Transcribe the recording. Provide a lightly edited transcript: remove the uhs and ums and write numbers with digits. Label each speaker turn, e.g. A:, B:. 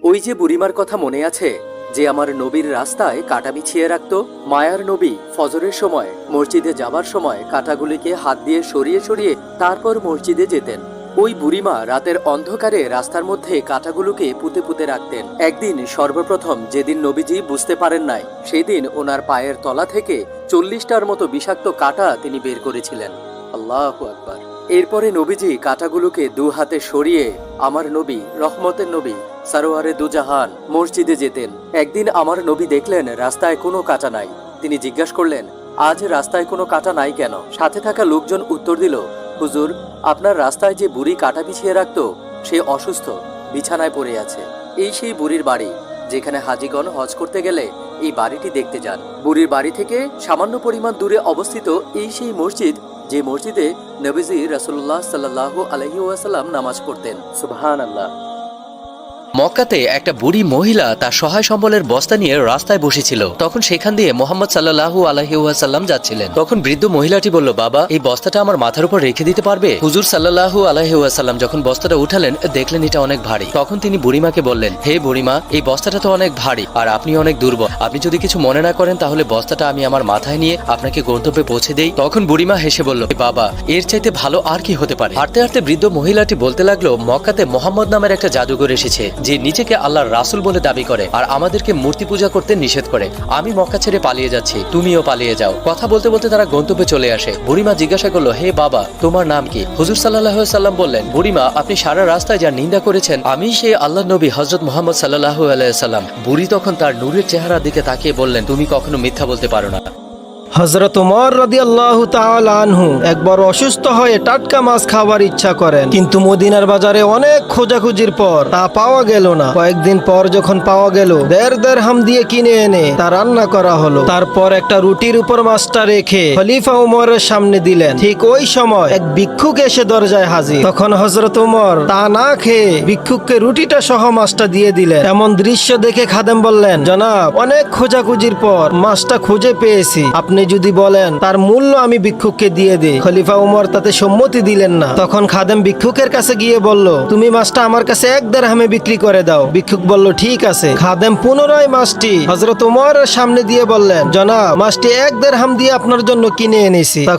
A: ওই যে বুড়িমার কথা মনে আছে, যে আমার নবীর রাস্তায় কাঁটা বিছিয়ে রাখত? মায়ার নবী ফজরের সময় মসজিদে যাবার সময় কাঁটাগুলিকে হাত দিয়ে সরিয়ে সরিয়ে তারপর মসজিদে যেতেন। ওই বুড়িমা রাতের অন্ধকারে রাস্তার মধ্যে কাঁটাগুলোকে পুঁতে পুঁতে রাখতেন। একদিন সর্বপ্রথম যেদিন নবীজি বুঝতে পারেন নাই, সেদিন ওনার পায়ের তলা থেকে 40টার মতো বিষাক্ত কাঁটা তিনি বের করেছিলেন। আল্লাহু আকবার। এরপরে নবীজি কাঁটাগুলোকে দু হাতে সরিয়ে আমার নবী, রহমতের নবী, সারোয়ারে দুজাহান মসজিদে যেতেন। একদিন আমার নবী দেখলেন রাস্তায় কোনো কাঁটা নাই। তিনি জিজ্ঞাসা করলেন, আজ রাস্তায় কোনো কাঁটা নাই কেন? সাথে থাকা লোকজন উত্তর দিল, হুজুর, আপনার রাস্তায় যে বুড়ি কাঁটা বিছিয়ে রাখত, সে অসুস্থ, বিছানায় পড়ে আছে। এই সেই বুড়ির বাড়ি, যেখানে হাজিগণ হজ করতে গেলে এই বাড়িটি দেখতে যান। বুড়ির বাড়ি থেকে সামান্য পরিমাণ দূরে অবস্থিত এই সেই মসজিদ, যে মসজিদে নবীজি রাসূলুল্লাহ সাল্লাল্লাহু আলাইহি ওয়াসাল্লাম নামাজ পড়তেন। সুবহানাল্লাহ। মক্কাতে একটা বুড়ি মহিলা তার সহায় সম্বলের বস্তা নিয়ে রাস্তায় বসেছিল। তখন সেখান দিয়ে মোহাম্মদ সাল্লাল্লাহু আলাইহি ওয়াসাল্লাম যাচ্ছিলেন। তখন বৃদ্ধ মহিলাটি বলল, বাবা, এই বস্তাটা আমার মাথার উপর রেখে দিতে পারবে? হুজুর সাল্লাল্লাহু আলাইহি ওয়াসাল্লাম যখন বস্তাটা উঠালেন, দেখলেন এটা অনেক ভারী। তখন তিনি বুড়িমাকে বললেন, হে বুড়িমা, এই বস্তাটা তো অনেক ভারী, আর আপনি অনেক দুর্বল। আপনি যদি কিছু মনে না করেন, তাহলে বস্তাটা আমি আমার মাথায় নিয়ে আপনাকে গন্তব্যে পৌঁছে দেই। তখন বুড়িমা হেসে বলল, বাবা, এর চাইতে ভালো আর কি হতে পারে? হাঁটতে হাঁটতে বৃদ্ধ মহিলাটি বলতে লাগলো, মক্কাতে মোহাম্মদ নামের একটা জাদুঘর এসেছে, যে নিজেকে আল্লাহর রাসূল বলে দাবি করে আর আমাদেরকে মূর্তি পূজা করতে নিষেধ করে। আমি মক্কা ছেড়ে পালিয়ে যাচ্ছি, তুমিও পালিয়ে যাও। কথা বলতে বলতে তারা গন্তব্যে চলে আসে। বুড়িমা জিজ্ঞাসা করলো, হে বাবা, তোমার নাম কি? হুজুর সাল্লাল্লাহু আলাইহি ওয়াসাল্লাম বললেন, বুড়িমা, আপনি সারা রাস্তায় যার নিন্দা করেছেন, আমি সেই আল্লাহর নবী হযরত মুহাম্মদ সাল্লাল্লাহু আলাইহি ওয়াসাল্লাম। বুড়ি তখন তার নূরের চেহারার দিকে তাকিয়ে বললেন, তুমি কখনো মিথ্যা বলতে পারো না।
B: হযরত ওমর রাদিয়াল্লাহু তাআলা আনহু একবার অসুস্থ হয়ে টাটকা মাছ খাওয়ার ইচ্ছা করেন, কিন্তু মদিনার বাজারে অনেক খোঁজাখুঁজির পর তা পাওয়া গেল না। কয়েকদিন পর যখন পাওয়া গেল, দেড় দিরহাম দিয়ে কিনে এনে তা রান্না করা হলো। তারপর একটা রুটির উপর মাছটা রেখে খলিফা ওমরের সামনে দিলেন। ঠিক ওই সময় এক ভিক্ষুক এসে দরজায় হাজির। তখন হযরত ওমর তা না খেয়ে ভিক্ষুককে রুটিটা সহ মাছটা দিয়ে দিলেন। এমন দৃশ্য দেখে খাদেম বললেন, জনাব, অনেক খোঁজাখুঁজির পর মাছটা খুঁজে পেয়েছি, আপনি যদি বলেন তার মূল্য আমি ভিক্ষুককে দিয়ে দেই। খলিফা উমর তাতে সম্মতি দিলেন না। তখন খাদেম ভিক্ষুকের কাছে গিয়ে বলল, তুমি মাছটা আমার কাছে 1 দিরহামে বিক্রি করে দাও। ভিক্ষুক বলল, ঠিক আছে। খাদেম পুনরায় মাছটি হযরত উমরের সামনে দিয়ে বললেন, জনাব, মাছটি 1 দিরহাম দিয়ে আপনার জন্য কিনে এনেছি। তখন